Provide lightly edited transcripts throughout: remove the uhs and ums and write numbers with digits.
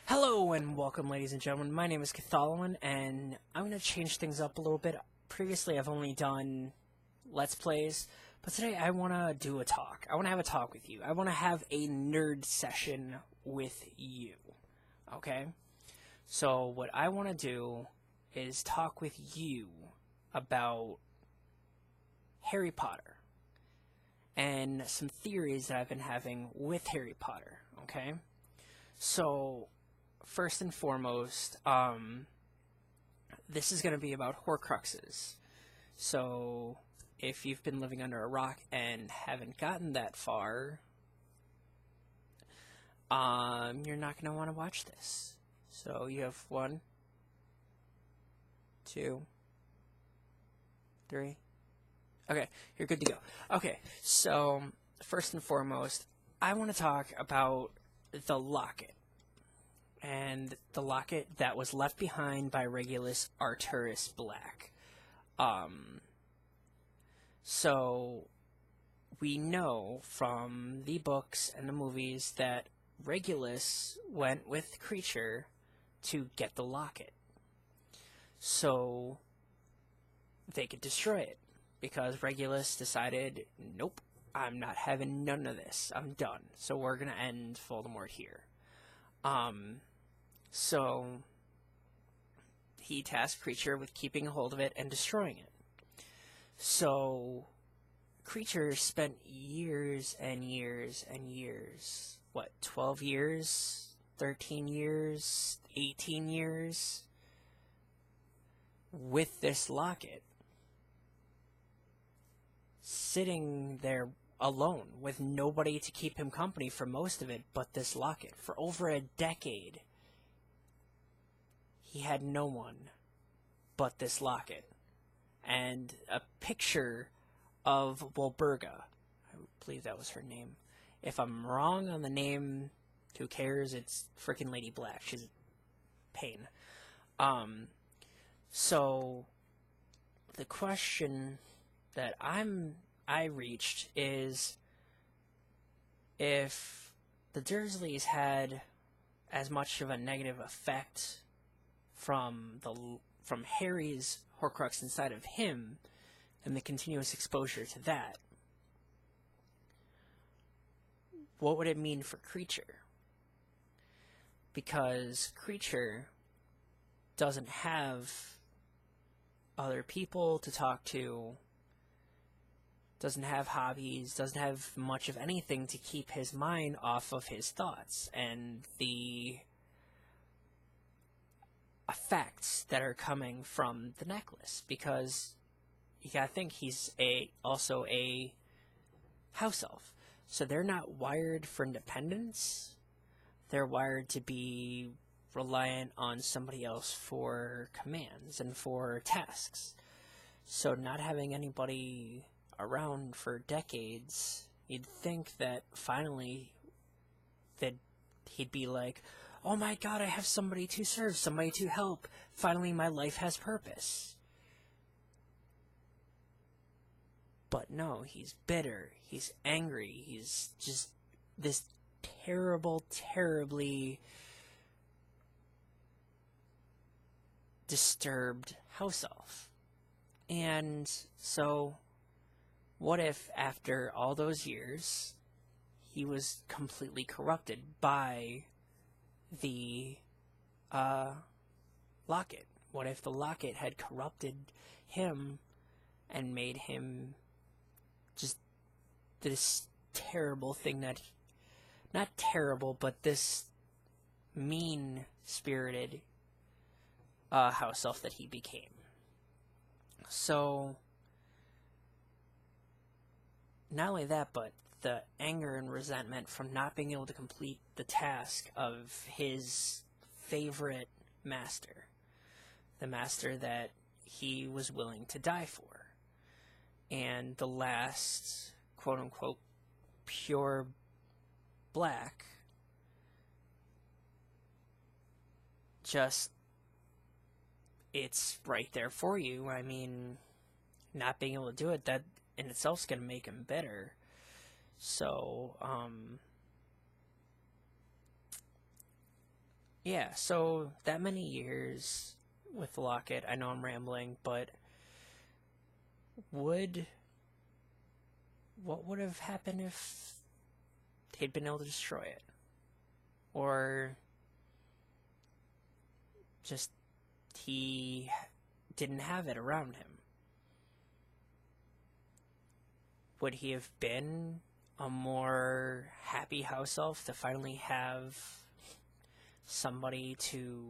Hello and welcome, ladies and gentlemen. My name is Cathalowin, and I'm going to change things up a little bit. Previously, I've only done Let's Plays, but today I want to do a talk. I want to have a talk with you. I want to have a nerd session with you, okay? So what I want to do is talk with you about Harry Potter and some theories that I've been having with Harry Potter, okay? So first and foremost, this is going to be about Horcruxes. So, if you've been living under a rock and haven't gotten that far, you're not going to want to watch this. So, you have 1, 2, 3. Okay, you're good to go. Okay, so, first and foremost, I want to talk about the locket. And the locket that was left behind by Regulus Arcturus Black. So we know from the books and the movies that Regulus went with Creature to get the locket, so they could destroy it, because Regulus decided, nope, I'm not having none of this, I'm done, so we're gonna end Voldemort here. So he tasked Creature with keeping a hold of it and destroying it. So Creature spent years and years and years, 12 years, 13 years, 18 years, with this locket, sitting there alone, with nobody to keep him company for most of it but this locket. For over a decade, he had no one but this locket. And a picture of Walburga, I believe that was her name. If I'm wrong on the name, who cares? It's freaking Lady Black. She's a pain. So the question that I reached is, if the Dursleys had as much of a negative effect from Harry's Horcrux inside of him and the continuous exposure to that, what would it mean for Creature? Because Creature doesn't have other people to talk to, doesn't have hobbies, doesn't have much of anything to keep his mind off of his thoughts and the effects that are coming from the necklace, because you gotta think he's also a house elf, so they're not wired for independence. They're wired to be reliant on somebody else for commands and for tasks. So not having anybody around for decades, you'd think that finally that he'd be like, oh my god, I have somebody to serve, somebody to help. Finally, my life has purpose. But no, he's bitter, he's angry, he's just this terribly disturbed house elf. And so, what if after all those years, he was completely corrupted by the locket? What if the locket had corrupted him and made him just this terrible thing that, not terrible, but this mean-spirited house elf that he became? So, not only that, but the anger and resentment from not being able to complete the task of his favorite master, the master that he was willing to die for, and the last quote-unquote pure black, just, it's right there for you. I mean, not being able to do it, that in itself is going to make him bitter. So, yeah, so that many years with the locket, I know I'm rambling, but would what would have happened if he'd been able to destroy it? Or just he didn't have it around him? Would he have been a more happy house elf to finally have somebody to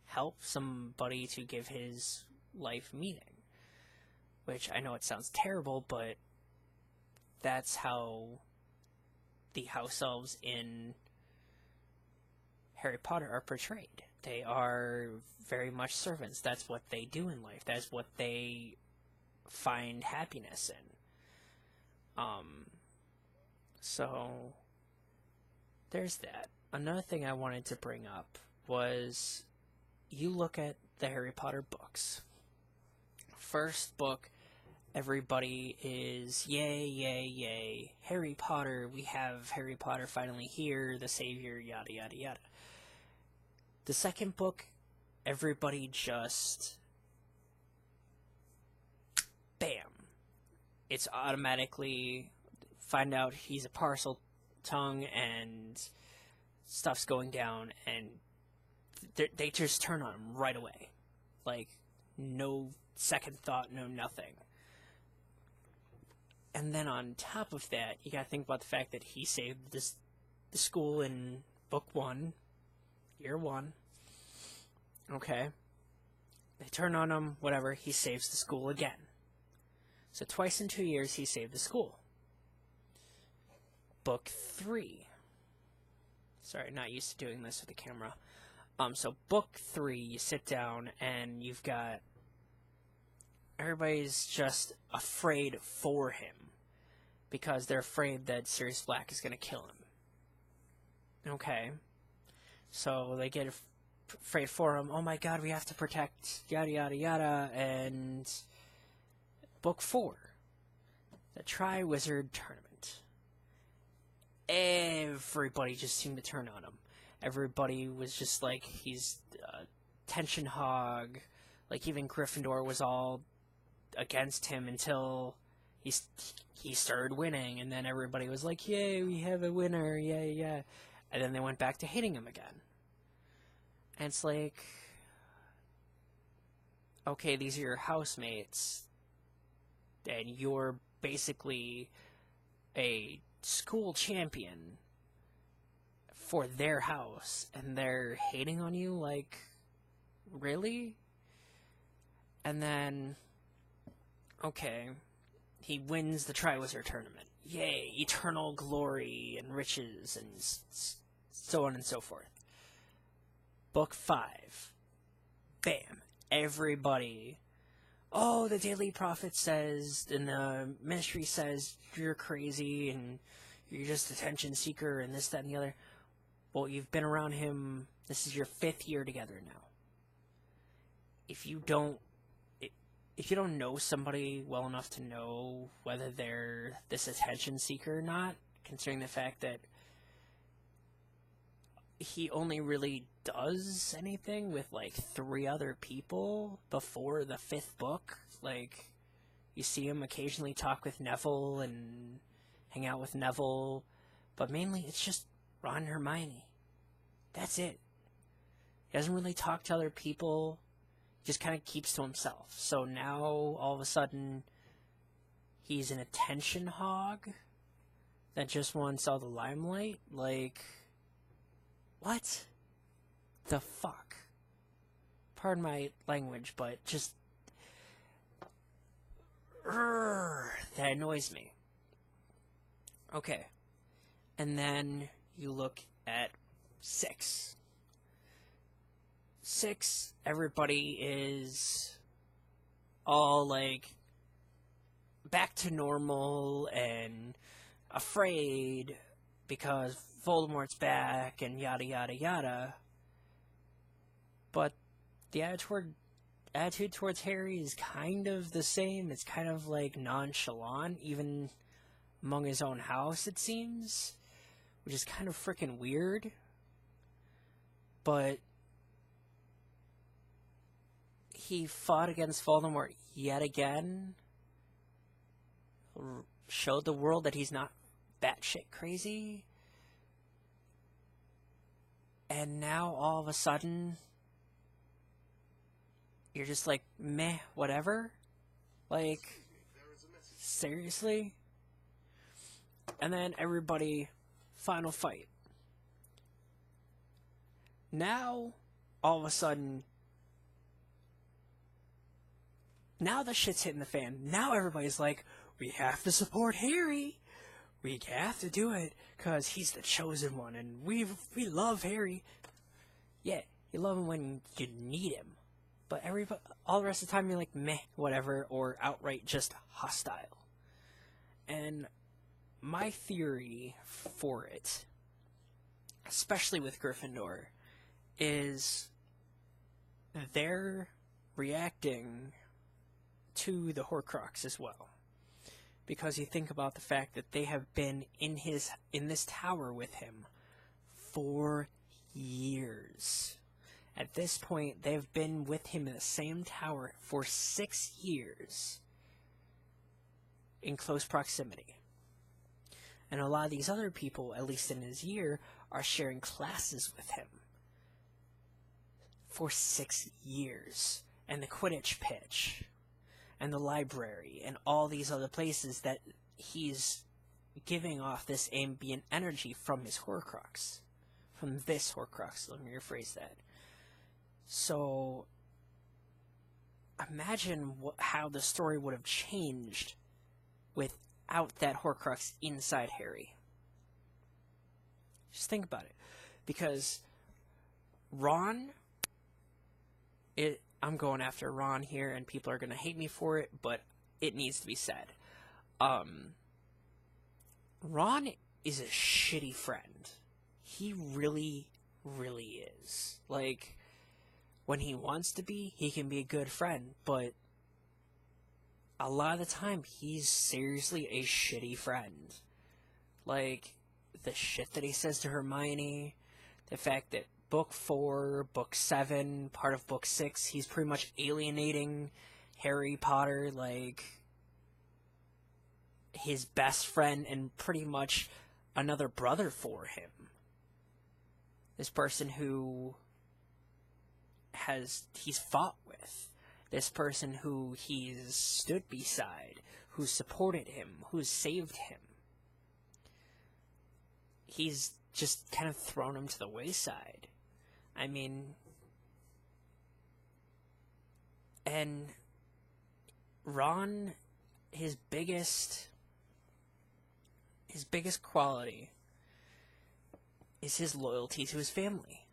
help, somebody to give his life meaning? Which I know it sounds terrible, but that's how the house elves in Harry Potter are portrayed. They are very much servants. That's what they do in life. That's what they find happiness in. So there's that. Another thing I wanted to bring up was, you look at the Harry Potter books. First book, everybody is yay, yay, yay. Harry Potter, we have Harry Potter finally here, the savior, yada, yada, yada. The second book, everybody just bam. It's automatically find out he's a parcel tongue and stuff's going down, and they just turn on him right away. Like, no second thought, no nothing. And then on top of that, you gotta think about the fact that he saved the school in book 1, year 1. Okay. They turn on him, whatever, he saves the school again. So twice in 2 years, he saved the school. Book 3. Sorry, not used to doing this with the camera. So book 3, you sit down and you've got everybody's just afraid for him because they're afraid that Sirius Black is going to kill him. Okay. So they get afraid for him. Oh my god, we have to protect yada yada yada. And book 4, the Triwizard Tournament. Everybody just seemed to turn on him. Everybody was just like, he's a tension hog. Like, even Gryffindor was all against him until he started winning, and then everybody was like, yay, we have a winner, yay, yeah. And then they went back to hating him again. And it's like, okay, these are your housemates, and you're basically a school champion for their house, and they're hating on you? Like, really? And then, okay, he wins the Triwizard Tournament. Yay, eternal glory and riches and so on and so forth. Book 5. Bam. Everybody, oh, the Daily Prophet says, and the Ministry says, you're crazy, and you're just attention seeker, and this, that, and the other. Well, you've been around him, this is your 5th year together now. If you don't know somebody well enough to know whether they're this attention seeker or not, considering the fact that he only really does anything with, like, 3 other people before the 5th book. Like, you see him occasionally talk with Neville and hang out with Neville, but mainly it's just Ron and Hermione. That's it. He doesn't really talk to other people. He just kind of keeps to himself. So now, all of a sudden, he's an attention hog that just wants all the limelight? Like, what the fuck? Pardon my language, but just that annoys me. Okay. And then you look at 6. 6, everybody is all, like, back to normal and afraid because Voldemort's back and yada yada yada. But the attitude towards Harry is kind of the same. It's kind of, like, nonchalant, even among his own house, it seems, which is kind of freaking weird. but he fought against Voldemort yet again, showed the world that he's not batshit crazy, and now all of a sudden you're just like, meh, whatever? Like, seriously? And then everybody, final fight. Now, all of a sudden, now the shit's hitting the fan. Now everybody's like, we have to support Harry. We have to do it, because he's the chosen one, and we love Harry. Yeah, you love him when you need him. But all the rest of the time, you're like, meh, whatever, or outright just hostile. And my theory for it, especially with Gryffindor, is they're reacting to the Horcrux as well. Because you think about the fact that they have been in this tower with him for years. At this point, they've been with him in the same tower for 6 years in close proximity. And a lot of these other people, at least in his year, are sharing classes with him for 6 years. And the Quidditch pitch, and the library, and all these other places that he's giving off this ambient energy from his Horcrux. From this Horcrux, let me rephrase that. So, imagine how the story would have changed without that Horcrux inside Harry. Just think about it. Because Ron, I'm going after Ron here, and people are going to hate me for it, but it needs to be said. Ron is a shitty friend. He really, really is. Like, when he wants to be, he can be a good friend, but a lot of the time, he's seriously a shitty friend. Like, the shit that he says to Hermione, the fact that Book 4, Book 7, part of Book 6, he's pretty much alienating Harry Potter, like, his best friend and pretty much another brother for him. This person who he's fought with. This person who he's stood beside, who supported him, who's saved him. He's just kind of thrown him to the wayside. I mean, and Ron, his biggest quality is his loyalty to his family.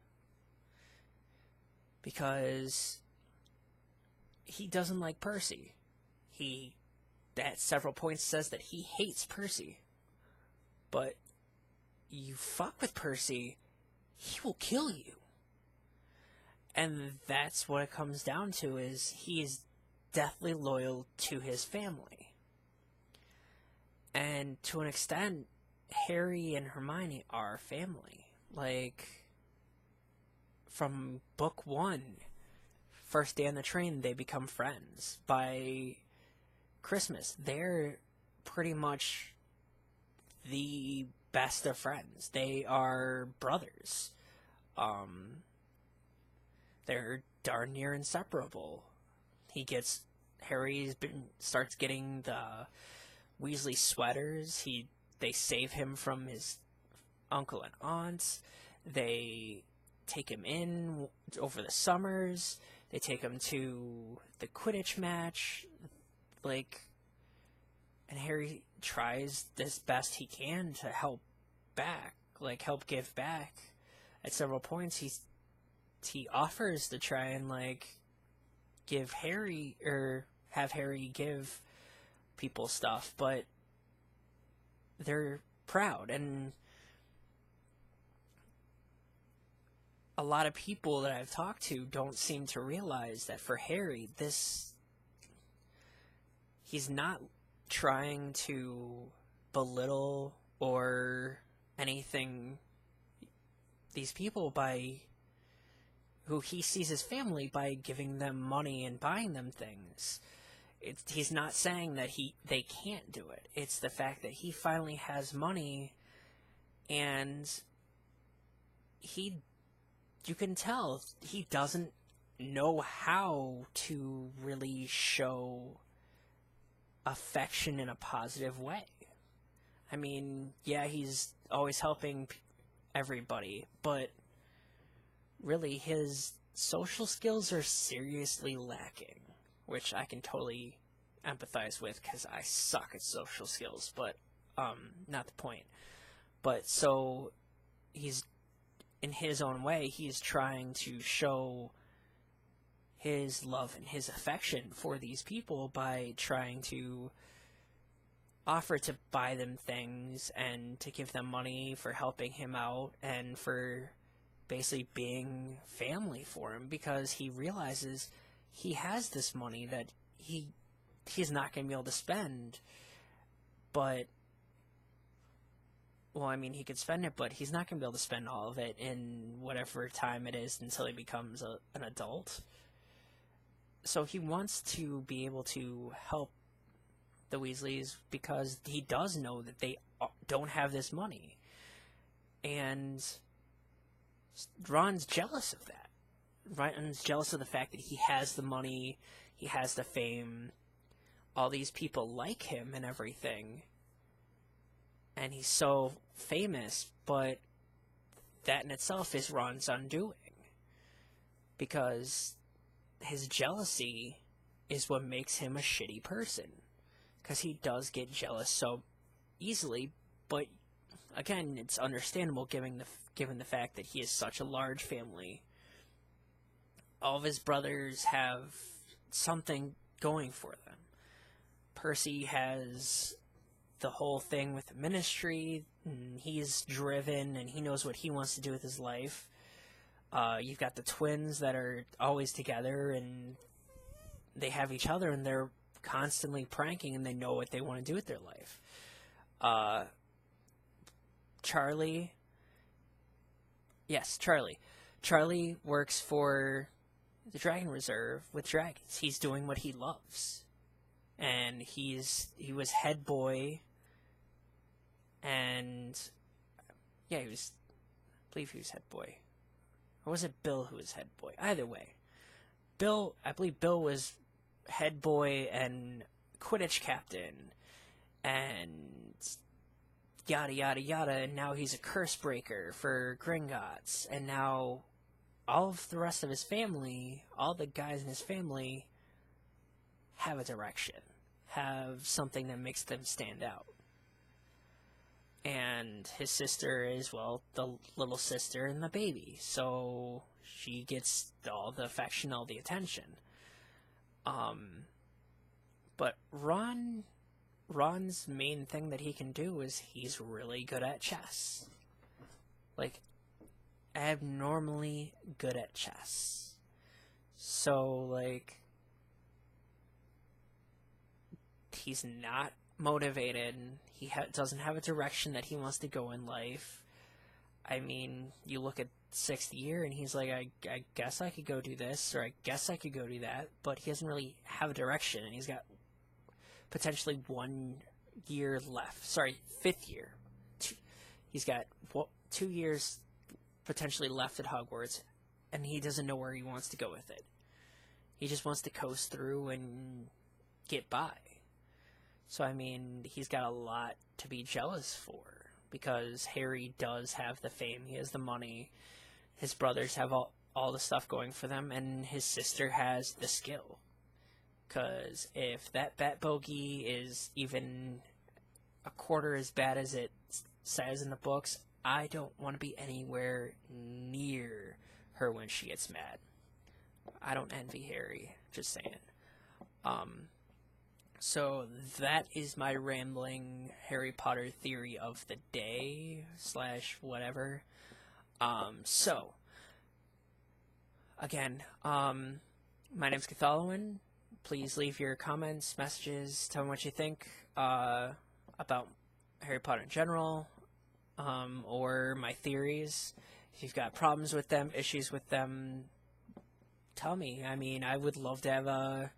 Because he doesn't like Percy. He, at several points, says that he hates Percy. But you fuck with Percy, he will kill you. And that's what it comes down to, is he is deathly loyal to his family. And to an extent, Harry and Hermione are family. Like, from book 1, first day on the train, they become friends. By Christmas, they're pretty much the best of friends. They are brothers. They're darn near inseparable. Harry starts getting the Weasley sweaters. They save him from his uncle and aunts. They take him in over the summers. They take him to the Quidditch match. And Harry tries as best he can to help give back. At several points, he offers to try and, give Harry, or have Harry give people stuff, but they're proud, and a lot of people that I've talked to don't seem to realize that for Harry, he's not trying to belittle or anything these people by who he sees as family by giving them money and buying them things. He's not saying that they can't do it. It's the fact that he finally has money, and you can tell he doesn't know how to really show affection in a positive way. I mean, yeah, he's always helping everybody, but really his social skills are seriously lacking, which I can totally empathize with because I suck at social skills, but not the point. But so he's, in his own way, he's trying to show his love and his affection for these people by trying to offer to buy them things and to give them money for helping him out and for basically being family for him, because he realizes he has this money that he's not going to be able to spend. But, well, I mean, he could spend it, but he's not going to be able to spend all of it in whatever time it is until he becomes an adult. So he wants to be able to help the Weasleys because he does know that they don't have this money. And Ron's jealous of that. Ron's jealous of the fact that he has the money, he has the fame, all these people like him and everything, and he's so famous, but that in itself is Ron's undoing. Because his jealousy is what makes him a shitty person. Because he does get jealous so easily, but again, it's understandable given the fact that he is such a large family. All of his brothers have something going for them. Percy has the whole thing with the ministry, and he's driven, and he knows what he wants to do with his life. You've got the twins that are always together, and they have each other, and they're constantly pranking, and they know what they want to do with their life. Charlie. Charlie works for the Dragon Reserve with dragons. He's doing what he loves. And he was head boy, and yeah, I believe he was head boy. Or was it Bill who was head boy? Either way. I believe Bill was head boy and Quidditch captain, and yada yada yada, and now he's a curse breaker for Gringotts, and now all of the rest of his family, all the guys in his family, have a direction, have something that makes them stand out. And his sister is, well, the little sister and the baby, so she gets all the affection, all the attention. But Ron's main thing that he can do is he's really good at chess. Like, abnormally good at chess. So, like, he's not motivated. He doesn't have a direction that he wants to go in life. I mean, you look at 6th year, and he's like, I guess I could go do this, or I guess I could go do that, but he doesn't really have a direction, and he's got potentially 1 year left. Sorry, 5th year. He's got 2 years potentially left at Hogwarts, and he doesn't know where he wants to go with it. He just wants to coast through and get by. So, I mean, he's got a lot to be jealous for, because Harry does have the fame, he has the money, his brothers have all the stuff going for them, and his sister has the skill. Because if that bat bogey is even a quarter as bad as it says in the books, I don't want to be anywhere near her when she gets mad. I don't envy Harry, just saying. So that is my rambling Harry Potter theory of the day / whatever. So again, my name's Cathalowin. Please leave your comments, messages, tell me what you think about Harry Potter in general, or my theories. If you've got problems with them, issues with them, tell me. I mean, I would love to have a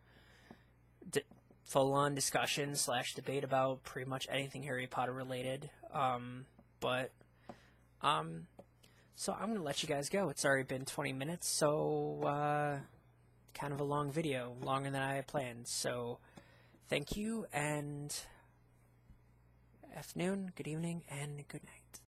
full-on discussion / debate about pretty much anything Harry Potter related. So I'm gonna let you guys go. It's already been 20 minutes, so kind of a long video, longer than I had planned. So thank you, and afternoon, good evening, and good night.